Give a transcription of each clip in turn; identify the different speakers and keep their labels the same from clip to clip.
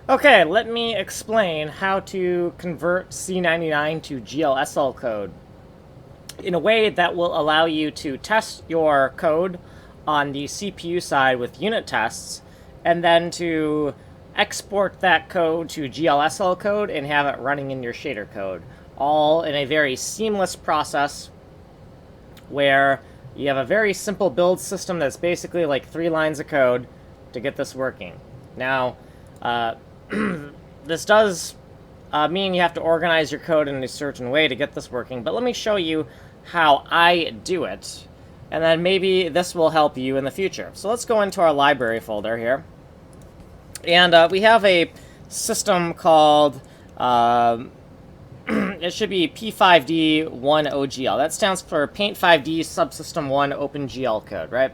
Speaker 1: Okay, let me explain how to convert C99 to GLSL code in a way that will allow you to test your code on the CPU side with unit tests, and then to export that code to GLSL code and have it running in your shader code, all in a very seamless process where you have a very simple build system that's basically like 3 lines of code to get this working. Now, this does mean you have to organize your code in a certain way to get this working, but let me show you how I do it, and then maybe this will help you in the future. So let's go into our library folder here, and we have a system called, it should be P5D1OGL. That stands for Paint 5D Subsystem 1 OpenGL code, right?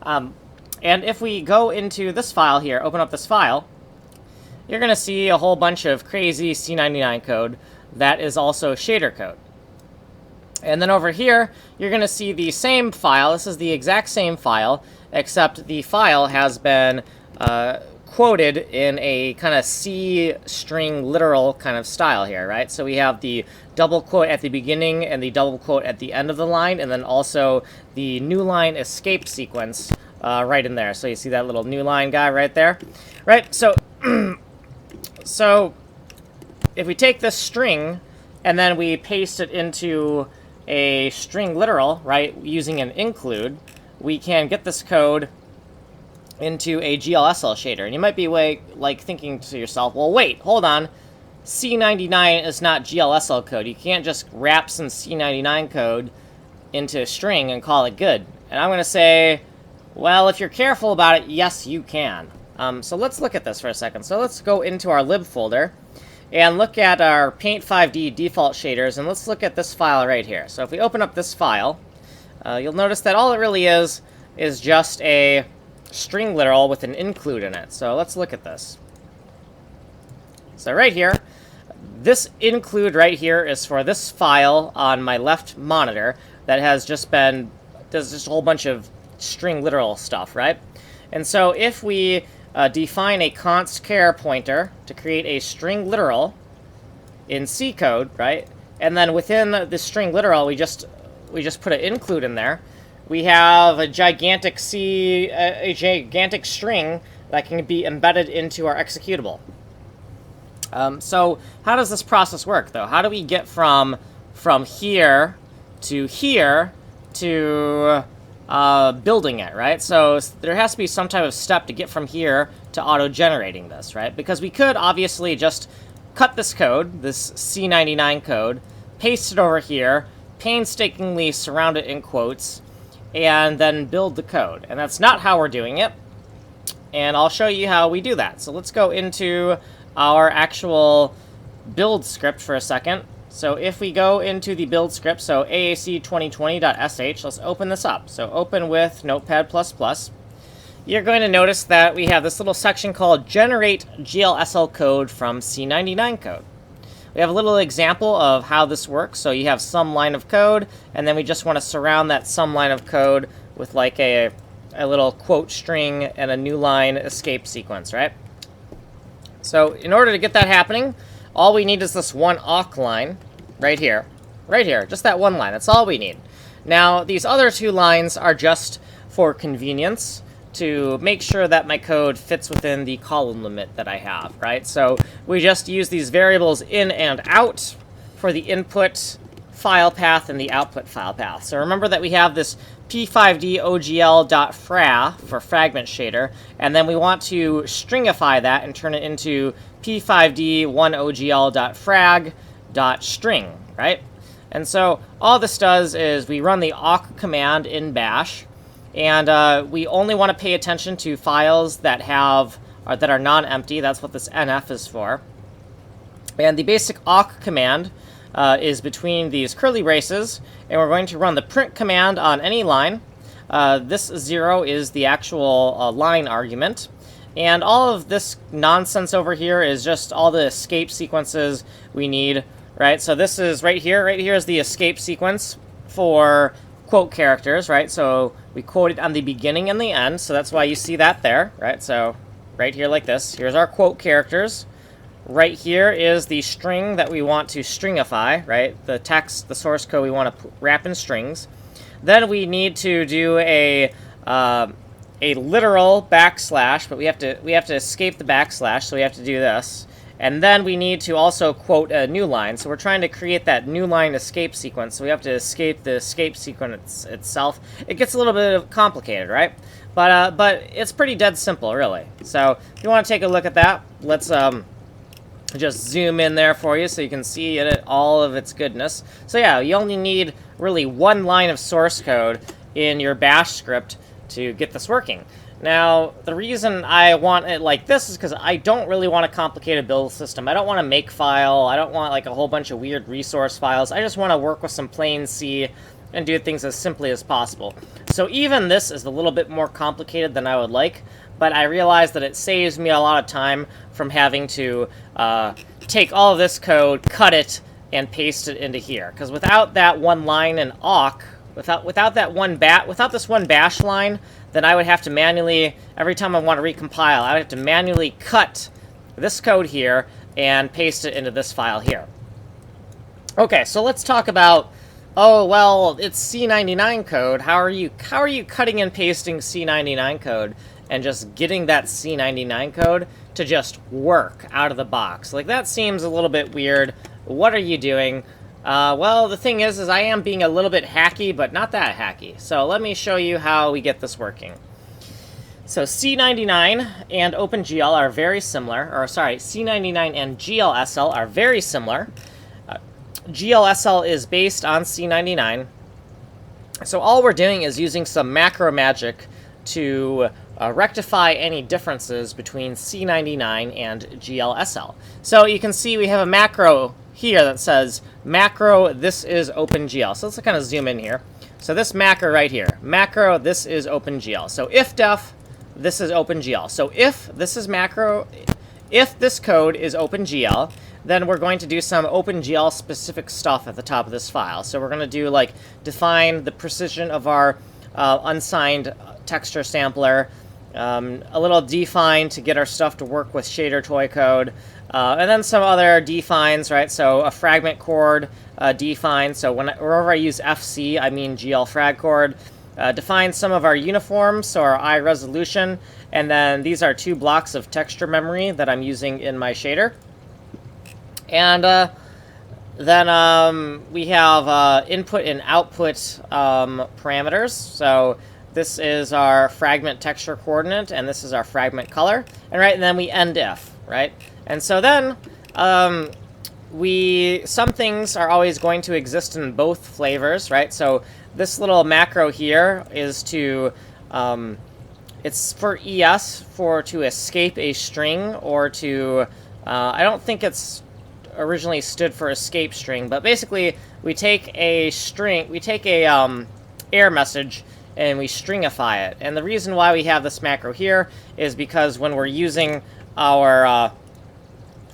Speaker 1: And if we go into this file here, open up this file, you're going to see a whole bunch of crazy C99 code that is also shader code. And then over here, you're going to see the same file. This is the exact same file, except the file has been quoted in a kind of C string literal kind of style here, right? So we have the double quote at the beginning and the double quote at the end of the line, and then also the new line escape sequence right in there. So you see that little new line guy right there, right? So so if we take this string and then we paste it into a string literal, right, using an include, we can get this code into a GLSL shader. And you might be like thinking to yourself, well, wait, hold on. C99 is not GLSL code. You can't just wrap some C99 code into a string and call it good. And I'm going to say, well, if you're careful about it, yes, you can. So let's look at this for a second. So let's go into our lib folder and look at our Paint 5D default shaders, and let's look at this file right here. So if we open up this file, you'll notice that all it really is just a string literal with an include in it. So let's look at this. So right here, this include right here is for this file on my left monitor that has just been, there's just a whole bunch of string literal stuff, right? And so if we define a const char pointer to create a string literal in C code, right? And then within the string literal, we just put an include in there. We have a gigantic string that can be embedded into our executable. So how does this process work, though? How do we get from here to building it, right? So there has to be some type of step to get from here to auto-generating this, right? Because we could obviously just cut this code, this C99 code, paste it over here, painstakingly surround it in quotes, and then build the code. And that's not how we're doing it. And I'll show you how we do that. So let's go into our actual build script for a second. So if we go into the build script, so AAC2020.sh, let's open this up. So open with Notepad++. You're going to notice that we have this little section called Generate GLSL Code from C99 Code. We have a little example of how this works. So you have some line of code, and then we just want to surround that some line of code with like a little quote string and a new line escape sequence, right? So in order to get that happening, all we need is this one awk line right here, just that one line. That's all we need. Now, these other 2 lines are just for convenience to make sure that my code fits within the column limit that I have, right? So we just use these variables in and out for the input file path and the output file path. So remember that we have this p5d.ogl.fra for fragment shader, and then we want to stringify that and turn it into p5d1ogl.frag.string, right? And so all this does is we run the awk command in bash, and we only want to pay attention to files that are non-empty. That's what this nf is for. And the basic awk command is between these curly braces, and we're going to run the print command on any line. This 0 is the actual line argument, and all of this nonsense over here is just all the escape sequences we need, right? So this is right here is the escape sequence for quote characters, right? So we quote it on the beginning and the end, so that's why you see that there, right? So right here like this, here's our quote characters. right here is the string that we want to stringify, right? The text, the source code we want to wrap in strings. Then we need to do a literal backslash, but we have to escape the backslash, so we have to do this. And then we need to also quote a new line. So we're trying to create that new line escape sequence. So we have to escape the escape sequence itself. It gets a little bit complicated, right? But it's pretty dead simple, really. So if you want to take a look at that, let's just zoom in there for you so you can see it all of its goodness. So yeah, you only need really one line of source code in your bash script to get this working. Now, the reason I want it like this is because I don't really want a complicated build system. I don't want a makefile. I don't want like a whole bunch of weird resource files. I just want to work with some plain C and do things as simply as possible. So even this is a little bit more complicated than I would like, but I realize that it saves me a lot of time from having to take all of this code, cut it, and paste it into here. Because without that one line in awk, without this one bash line, then I would have to manually, every time I want to recompile, I would have to manually cut this code here and paste it into this file here. Okay, so let's talk about, oh, well, it's C99 code. How are you cutting and pasting C99 code and just getting that C99 code to just work out of the box? Like, that seems a little bit weird. What are you doing? Well, the thing is I am being a little bit hacky, but not that hacky. So let me show you how we get this working. So C99 and OpenGL are very similar, or sorry, C99 and GLSL are very similar. GLSL is based on C99. So all we're doing is using some macro magic to rectify any differences between C99 and GLSL. So you can see we have a macro here that says macro, this is OpenGL. So let's kind of zoom in here. So this macro right here, macro, this is OpenGL. So if def, this is OpenGL. So if this is macro, if this code is OpenGL, then we're going to do some OpenGL specific stuff at the top of this file. So we're going to do like define the precision of our unsigned texture sampler, a little define to get our stuff to work with shader toy code, and then some other defines, right? So a fragment chord define. So wherever I use FC, I mean GL frag chord. Define some of our uniforms, so our eye resolution, and then these are 2 blocks of texture memory that I'm using in my shader. And then we have input and output parameters. So this is our fragment texture coordinate, and this is our fragment color. And then we end if, right? And so then some things are always going to exist in both flavors, right? So this little macro here is to it's for ES to escape a string, or to I don't think it's originally stood for escape string, but basically we take a string, we take a error message and we stringify it. And the reason why we have this macro here is because when we're using our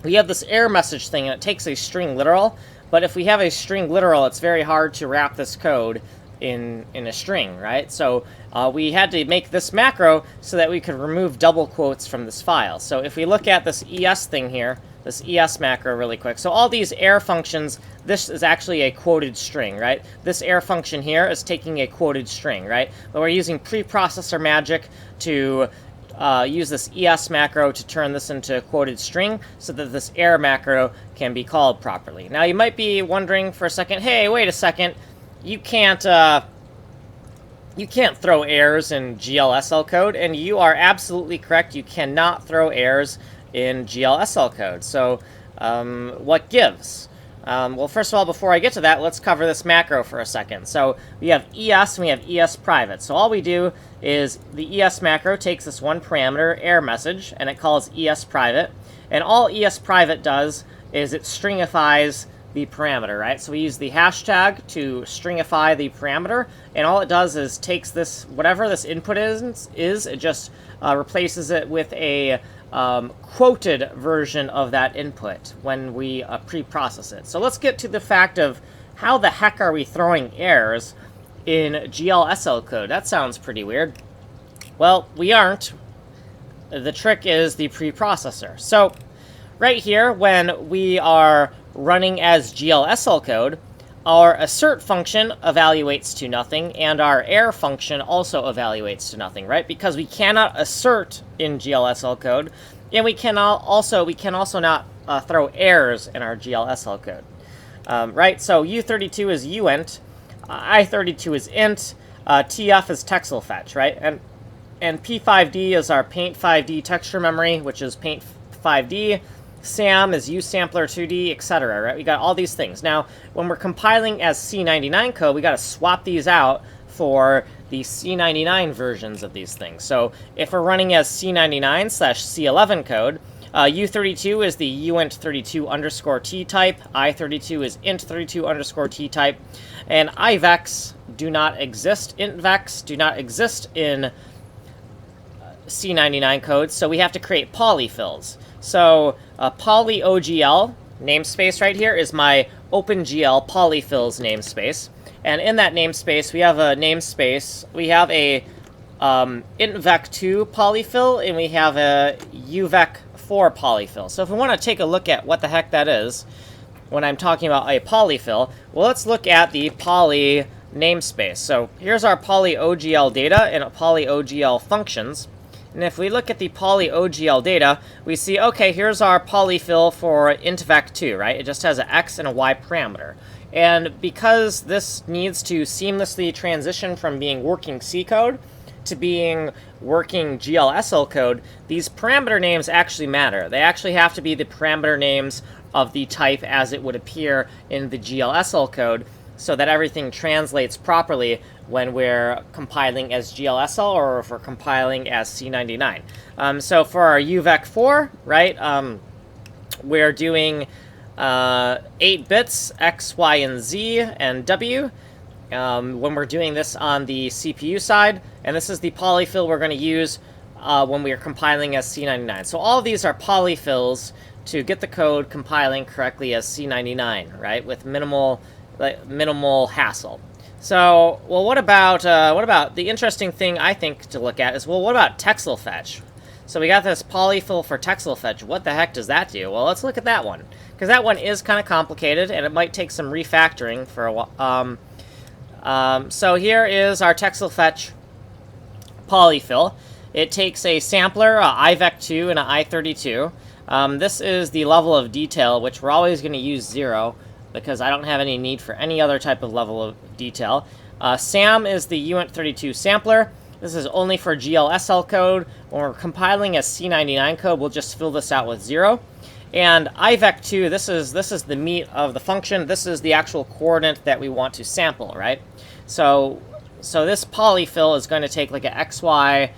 Speaker 1: we have this error message thing and it takes a string literal, but if we have a string literal, it's very hard to wrap this code in a string, right? So we had to make this macro so that we could remove double quotes from this file. So if we look at this ES thing here, this ES macro really quick. So all these error functions, this is actually a quoted string, right? This error function here is taking a quoted string, right? But we're using preprocessor magic to use this ES macro to turn this into a quoted string so that this error macro can be called properly. Now you might be wondering for a second, hey, wait a second, you can't throw errors in GLSL code, and you are absolutely correct. You cannot throw errors in GLSL code. So what gives? Well, first of all, before I get to that, let's cover this macro for a second. So we have ES and we have ES private. So all we do is the ES macro takes this one parameter, error message, and it calls ES private. And all ES private does is it stringifies the parameter, right? So we use the hashtag to stringify the parameter, and all it does is takes this, whatever this input is it just replaces it with a quoted version of that input when we pre-process it. So let's get to the fact of how the heck are we throwing errors in GLSL code? That sounds pretty weird. Well, we aren't. The trick is the preprocessor. So right here, when we are running as GLSL code, our assert function evaluates to nothing, and our error function also evaluates to nothing, right? Because we cannot assert in GLSL code, and we can also not throw errors in our GLSL code, right? So U32 is uint, I32 is int, TF is texelFetch, right? And P5D is our paint5D texture memory, which is paint5D. SAM is usampler2D, etc. Right? We got all these things. Now, when we're compiling as C99 code, we got to swap these out for the C99 versions of these things. So if we're running as C99/C11 code, U32 is the uint32_t type, I32 is int32_t type, and ivex do not exist, intvex do not exist in C99 code, so we have to create polyfills. So polyOGL namespace right here is my OpenGL polyfills namespace, and in that namespace we have a intvec2 polyfill, and we have a uvec4 polyfill. So if we want to take a look at what the heck that is when I'm talking about a polyfill, well, let's look at the poly namespace. So here's our polyOGL data and polyOGL functions. And if we look at the polyOGL data, we see, okay, here's our polyfill for intvec2, right? It just has an x and a y parameter. And because this needs to seamlessly transition from being working C code to being working GLSL code, these parameter names actually matter. They actually have to be the parameter names of the type as it would appear in the GLSL code, so that everything translates properly when we're compiling as GLSL or if we're compiling as C99. So for our uvec4, right, we're doing 8 bits, X, Y, and Z, and W, when we're doing this on the CPU side, and this is the polyfill we're going to use when we are compiling as C99. So all of these are polyfills to get the code compiling correctly as C99, right, with minimal hassle. So, well, what about the interesting thing I think to look at is, well, what about texelFetch? So we got this polyfill for texelFetch. What the heck does that do? Well, let's look at that one, because that one is kind of complicated, and it might take some refactoring for a while. So here is our texelFetch polyfill. It takes a sampler, a iVec2, and an I32. This is the level of detail, which we're always going to use 0, because I don't have any need for any other type of level of detail. SAM is the uint32 sampler. This is only for GLSL code. When we're compiling as C99 code, we'll just fill this out with 0. And iVec2, this is the meat of the function. This is the actual coordinate that we want to sample, right? So this polyfill is going to take like a XY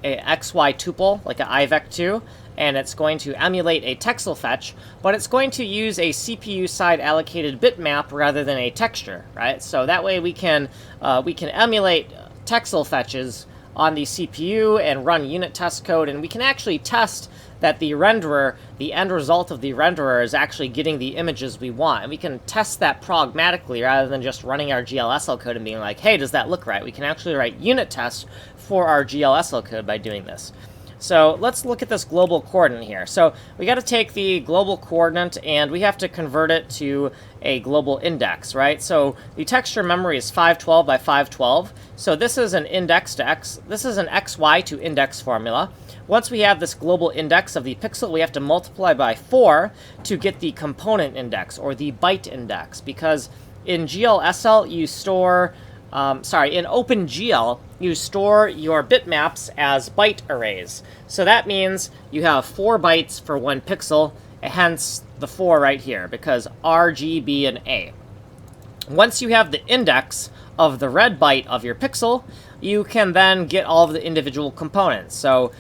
Speaker 1: tuple, like an iVec2, and it's going to emulate a texelFetch, but it's going to use a CPU side allocated bitmap rather than a texture, right? So that way we can emulate texelFetches on the CPU and run unit test code, and we can actually test that the renderer, the end result of the renderer, is actually getting the images we want. And we can test that pragmatically rather than just running our GLSL code and being like, hey, does that look right? We can actually write unit tests for our GLSL code by doing this. So let's look at this global coordinate here. So we got to take the global coordinate and we have to convert it to a global index, right? So the texture memory is 512 by 512. So this is an index to x. This is an xy to index formula. Once we have this global index of the pixel, we have to multiply by 4 to get the component index or the byte index, because in GLSL you store in OpenGL, you store your bitmaps as byte arrays. So that means you have 4 bytes for 1 pixel, hence the 4 right here, because R, G, B, and A. Once you have the index of the red byte of your pixel, you can then get all of the individual components. So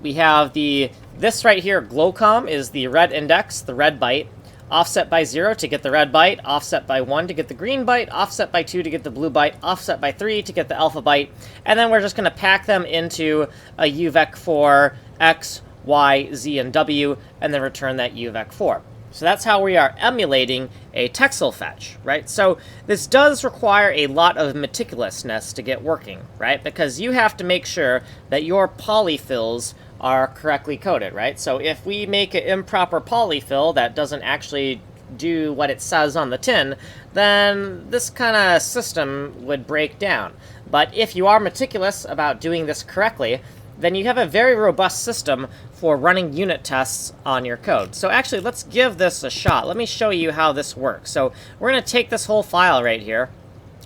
Speaker 1: we have this right here, glowcom, is the red index, the red byte. Offset by 0 to get the red byte, offset by 1 to get the green byte, offset by 2 to get the blue byte, offset by 3 to get the alpha byte, and then we're just going to pack them into a uvec4 x, y, z, and w, and then return that uvec4. So that's how we are emulating a texelFetch, right? So this does require a lot of meticulousness to get working, right? Because you have to make sure that your polyfills are correctly coded, right? So if we make an improper polyfill that doesn't actually do what it says on the tin, then this kind of system would break down. But if you are meticulous about doing this correctly, then you have a very robust system for running unit tests on your code. So actually, let's give this a shot. Let me show you how this works. So we're going to take this whole file right here,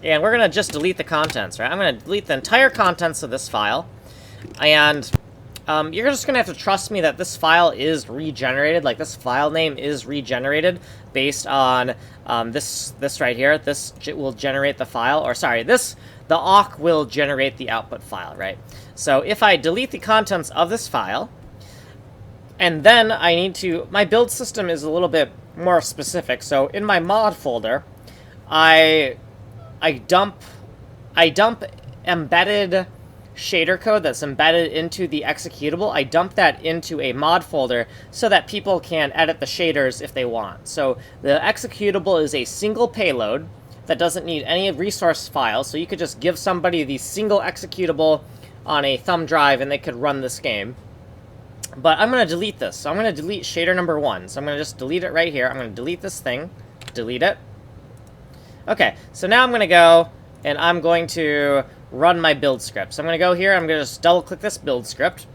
Speaker 1: and we're going to just delete the contents, right? I'm going to delete the entire contents of this file, and you're just going to have to trust me that this file is regenerated, like this file name is regenerated based on this right here. This will generate the file, or sorry, the awk will generate the output file, right? So if I delete the contents of this file, and then I need to, my build system is a little bit more specific. So in my mod folder, I dump embedded shader code that's embedded into the executable. I dump that into a mod folder so that people can edit the shaders if they want. So the executable is a single payload that doesn't need any resource files, so you could just give somebody the single executable on a thumb drive and they could run this game. But I'm going to delete this. So I'm going to delete shader number 1. So I'm going to just delete it right here. I'm going to delete this thing. Delete it. Okay, so now I'm going to go and I'm going to run my build script. So I'm going to go here. I'm going to just double click this build script.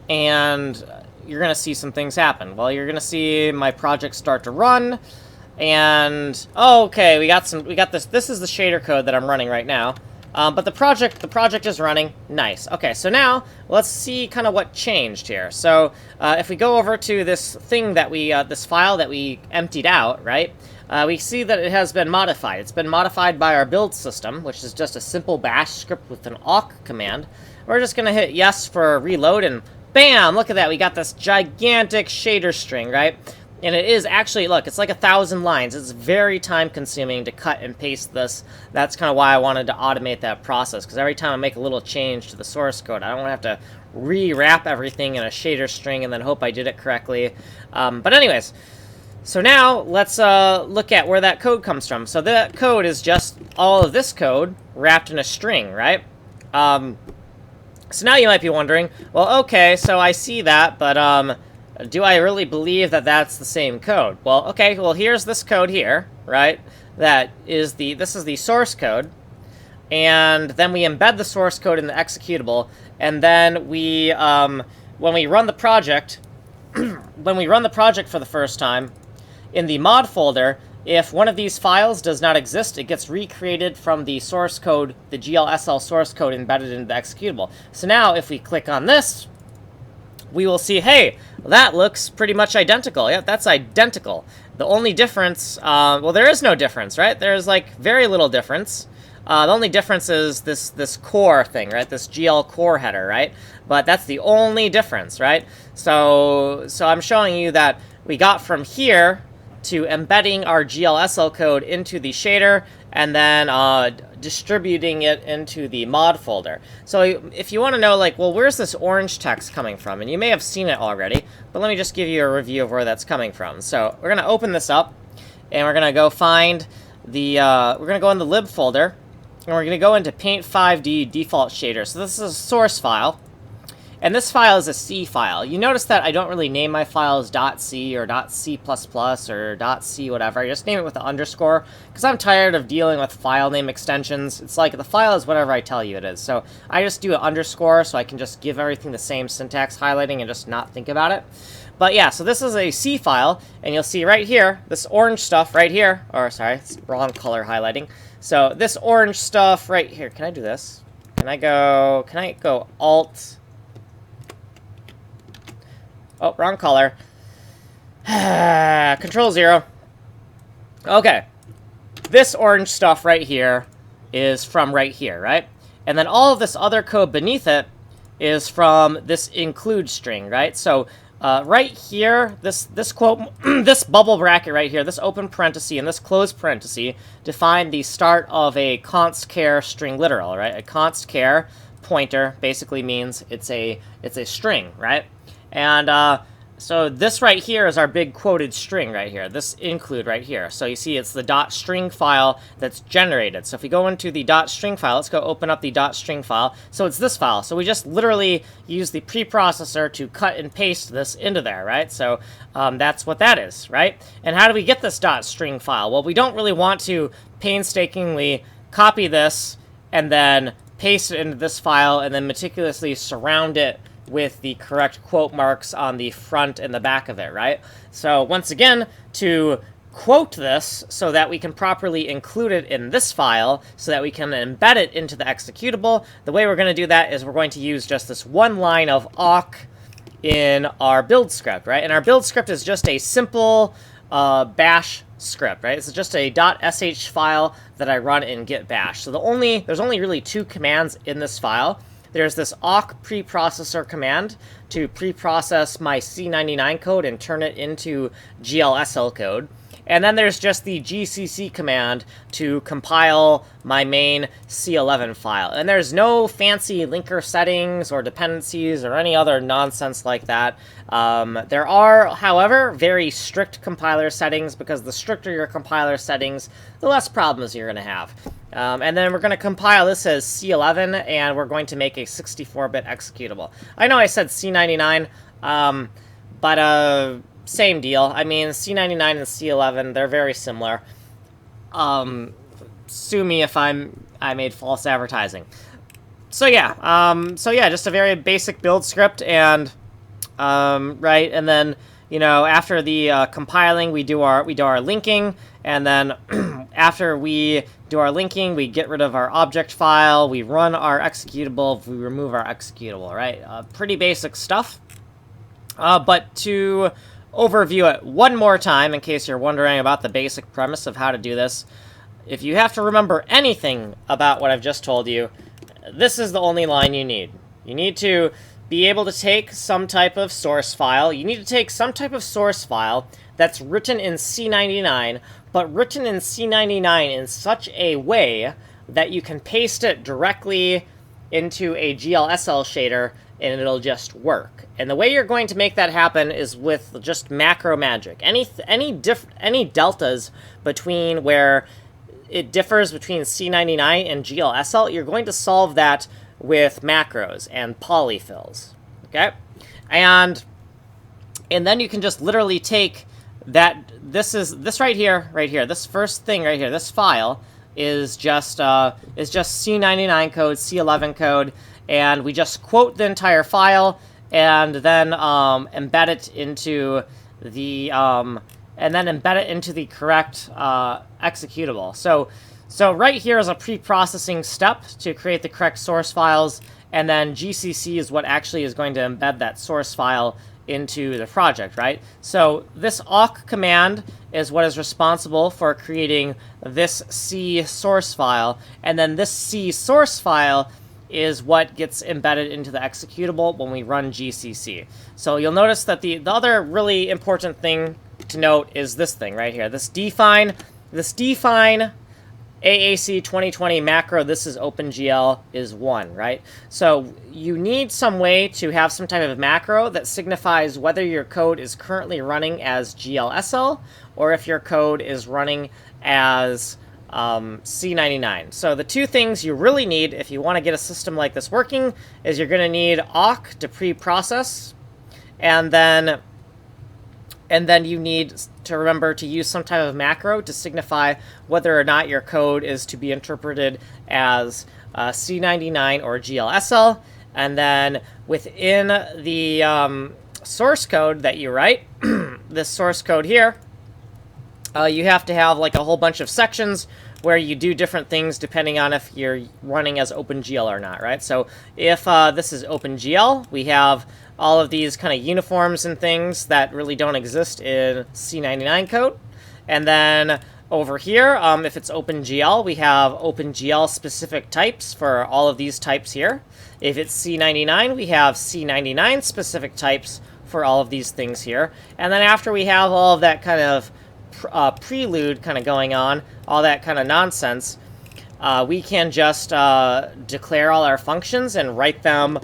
Speaker 1: And you're going to see some things happen. Well, you're going to see my project start to run. And, oh, okay, we got this. This is the shader code that I'm running right now. But the project is running. Nice. Okay, so now let's see kind of what changed here. So if we go over to this thing that this file that we emptied out, right? We see that it has been modified. It's been modified by our build system, which is just a simple bash script with an awk command. We're just gonna hit yes for reload, and bam! Look at that. We got this gigantic shader string, right? And it is actually, look, it's like 1,000 lines. It's very time-consuming to cut and paste this. That's kind of why I wanted to automate that process, because every time I make a little change to the source code, I don't want to have to rewrap everything in a shader string and then hope I did it correctly. But anyways, so now let's look at where that code comes from. So that code is just all of this code wrapped in a string, right? So now you might be wondering, well, okay, so I see that, but do I really believe that that's the same code? Well, okay, well, here's this code here, right? This is the source code, and then we embed the source code in the executable, and then we, when we run the project, when we run the project for the first time, in the mod folder, if one of these files does not exist, it gets recreated from the source code, the GLSL source code embedded into the executable. So now, if we click on this, we will see, hey, that looks pretty much identical. Yep, that's identical. The only difference, well, there is no difference, right? There's, like, very little difference. The only difference is this core thing, right? This GL core header, right? But that's the only difference, right? So I'm showing you that we got from here to embedding our GLSL code into the shader, and then distributing it into the mod folder. So if you want to know, like, well, where's this orange text coming from? And you may have seen it already, but let me just give you a review of where that's coming from. So we're going to open this up, and we're going to go find the, we're going to go in the lib folder, and we're going to go into Paint 5D default shader. So this is a source file, and this file is a C file. You notice that I don't really name my files .c or .c++ or .c whatever. I just name it with an underscore, because I'm tired of dealing with file name extensions. It's like the file is whatever I tell you it is. So I just do an underscore so I can just give everything the same syntax highlighting and just not think about it. But yeah, so this is a C file, and you'll see right here, this orange stuff right here, or sorry, it's wrong color highlighting. So this orange stuff right here, can I do this? Can I go Alt? Oh, wrong color. Control 0. Okay. This orange stuff right here is from right here, right? And then all of this other code beneath it is from this include string, right? So right here, this quote, this bubble bracket right here, this open parenthesis and this close parenthesis define the start of a const char string literal, right? A const char pointer basically means it's a string, right? And So this right here is our big quoted string right here, this include right here. So you see it's the .string file that's generated. So if we go into the .string file, let's go open up the .string file. So it's this file. So we just literally use the preprocessor to cut and paste this into there, right? So that's what that is, right? And how do we get this .string file? Well, we don't really want to painstakingly copy this and then paste it into this file and then meticulously surround it with the correct quote marks on the front and the back of it, right? So once again, to quote this so that we can properly include it in this file so that we can embed it into the executable, the way we're going to do that is we're going to use just this one line of awk in our build script, right? And our build script is just a simple bash script, right? It's just a .sh file that I run in git bash. So there's only really two commands in this file. There's this awk preprocessor command to preprocess my C99 code and turn it into GLSL code. And then there's just the gcc command to compile my main C11 file. And there's no fancy linker settings or dependencies or any other nonsense like that. There are, however, very strict compiler settings, because the stricter your compiler settings, the less problems you're going to have. And then we're going to compile this as C11, and we're going to make a 64-bit executable. I know I said C99, but same deal. I mean, C99 and C11, they're very similar. Sue me if I made false advertising. So yeah, just a very basic build script, and right, and then after the compiling, we do our linking, and then after we do our linking, we get rid of our object file, we run our executable, we remove our executable, right? Pretty basic stuff. But to overview it one more time, in case you're wondering about the basic premise of how to do this, if you have to remember anything about what I've just told you, this is the only line you need. You need to be able to take some type of source file. You need to take some type of source file that's written in C99, but written in C99 in such a way that you can paste it directly into a GLSL shader and it'll just work. And the way you're going to make that happen is with just macro magic. Any deltas between where it differs between C99 and GLSL, you're going to solve that with macros and polyfills, okay? And then you can just literally take that. This right here, this first thing right here, this file is just C99 code, C11 code, and we just quote the entire file and then embed it into the correct executable. So right here is a pre-processing step to create the correct source files, and then GCC is what actually is going to embed that source file into the project, right? So this awk command is what is responsible for creating this C source file, and then this C source file is what gets embedded into the executable when we run GCC. So you'll notice that the other really important thing to note is this thing right here, this define AAC 2020 macro, this is OpenGL, is 1, right? So you need some way to have some type of macro that signifies whether your code is currently running as GLSL or if your code is running as C99. So the two things you really need if you want to get a system like this working is you're going to need awk to pre-process, and then you need to remember to use some type of macro to signify whether or not your code is to be interpreted as C99 or GLSL. And then within the source code that you write, this source code here, you have to have like a whole bunch of sections where you do different things depending on if you're running as OpenGL or not, right? So if this is OpenGL, we have all of these kind of uniforms and things that really don't exist in C99 code. And then over here, if it's OpenGL, we have OpenGL specific types for all of these types here. If it's C99, we have C99 specific types for all of these things here. And then after we have all of that kind of prelude kind of going on, all that kind of nonsense, we can just declare all our functions and write them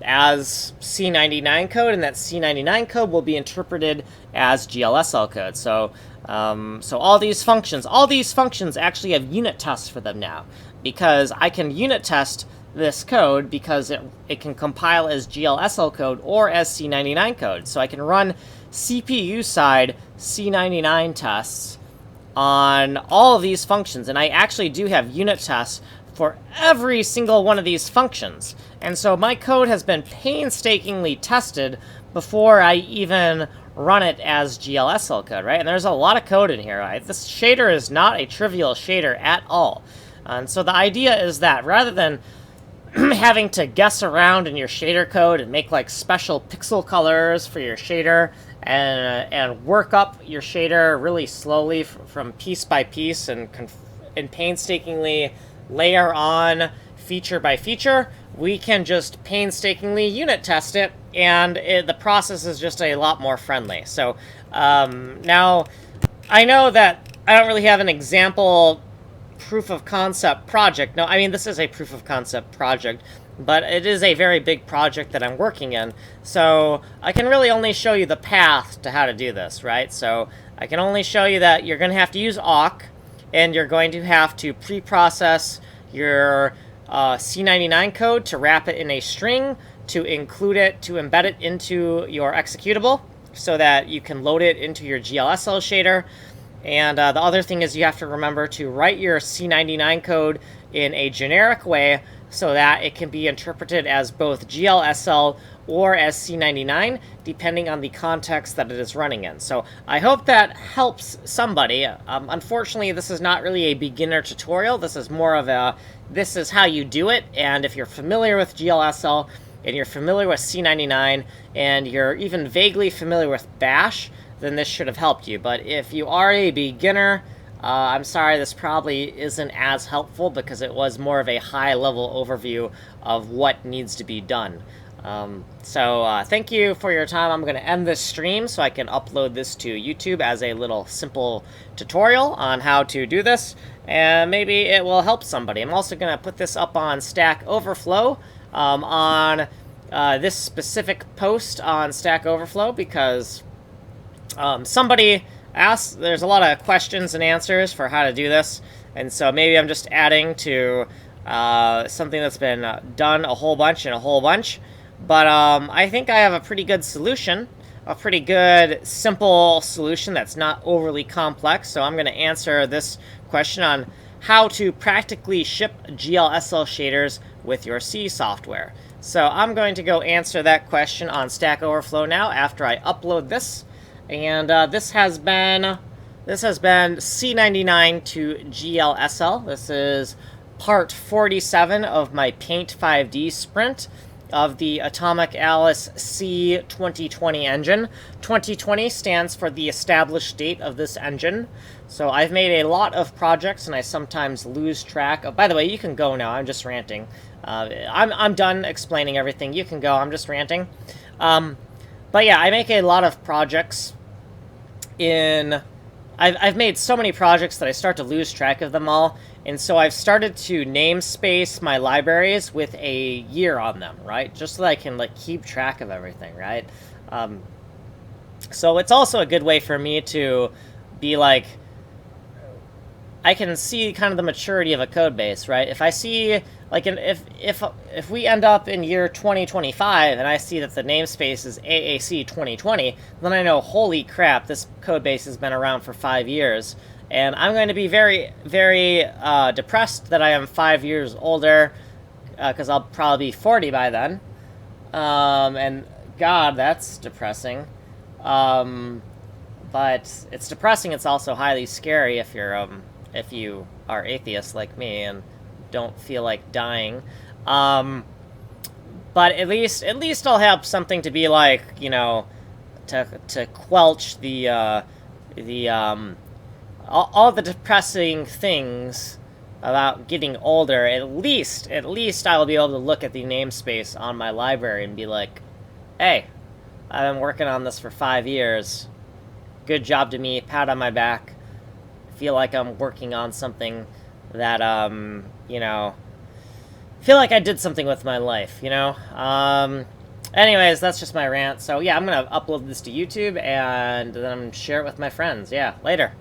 Speaker 1: as C99 code, and that C99 code will be interpreted as GLSL code. So all these functions actually have unit tests for them now, because I can unit test this code because it can compile as GLSL code or as C99 code. So I can run CPU side C99 tests on all of these functions, and I actually do have unit tests for every single one of these functions. And so my code has been painstakingly tested before I even run it as GLSL code, right? And there's a lot of code in here, right? This shader is not a trivial shader at all. And so the idea is that rather than having to guess around in your shader code and make like special pixel colors for your shader and work up your shader really slowly from piece by piece and painstakingly layer on feature by feature, we can just painstakingly unit test it, and the process is just a lot more friendly. So now I know that I don't really have an example proof of concept project. No, I mean, this is a proof of concept project, but it is a very big project that I'm working in. So I can really only show you the path to how to do this, right? So I can only show you that you're going to have to use awk, and you're going to have to pre-process your C99 code to wrap it in a string, to include it, to embed it into your executable so that you can load it into your GLSL shader. And the other thing is you have to remember to write your C99 code in a generic way so that it can be interpreted as both GLSL or as C99, depending on the context that it is running in. So I hope that helps somebody. Unfortunately, this is not really a beginner tutorial. This is more of a, this is how you do it. And if you're familiar with GLSL, and you're familiar with C99, and you're even vaguely familiar with Bash, then this should have helped you. But if you are a beginner, I'm sorry, this probably isn't as helpful because it was more of a high-level overview of what needs to be done. So thank you for your time. I'm going to end this stream so I can upload this to YouTube as a little simple tutorial on how to do this, and maybe it will help somebody. I'm also going to put this up on Stack Overflow on this specific post on Stack Overflow because somebody asked, there's a lot of questions and answers for how to do this, and so maybe I'm just adding to something that's been done a whole bunch and a whole bunch. But I think I have a pretty good solution, a pretty good simple solution that's not overly complex. So I'm going to answer this question on how to practically ship GLSL shaders with your C software. So I'm going to go answer that question on Stack Overflow now after I upload this. And this has been C99 to GLSL. This is part 47 of my Paint 5D sprint of the Atomic Alice C 2020 engine. 2020 stands for the established date of this engine. So I've made a lot of projects, and I sometimes lose track of... By the way, you can go now. I'm just ranting. I'm done explaining everything. You can go. I'm just ranting. But yeah, I make a lot of projects in... I've made so many projects that I start to lose track of them all, and so I've started to namespace my libraries with a year on them, right? Just so that I can like keep track of everything, right? So it's also a good way for me to be like, I can see kind of the maturity of a code base, right? If I see, like, if we end up in year 2025 and I see that the namespace is AAC 2020, then I know, holy crap, this code base has been around for 5 years. And I'm going to be very, very depressed that I am 5 years older, because I'll probably be 40 by then. And God, that's depressing. But it's depressing. It's also highly scary if you're if you are atheist like me and don't feel like dying. But at least I'll have something to be like, you know, to quelch all the depressing things about getting older. At least I'll be able to look at the namespace on my library and be like, hey, I've been working on this for 5 years. Good job to me, pat on my back. Feel like I'm working on something that, you know, feel like I did something with my life, you know? Anyways, that's just my rant. So yeah, I'm gonna upload this to YouTube and then share it with my friends. Yeah, later.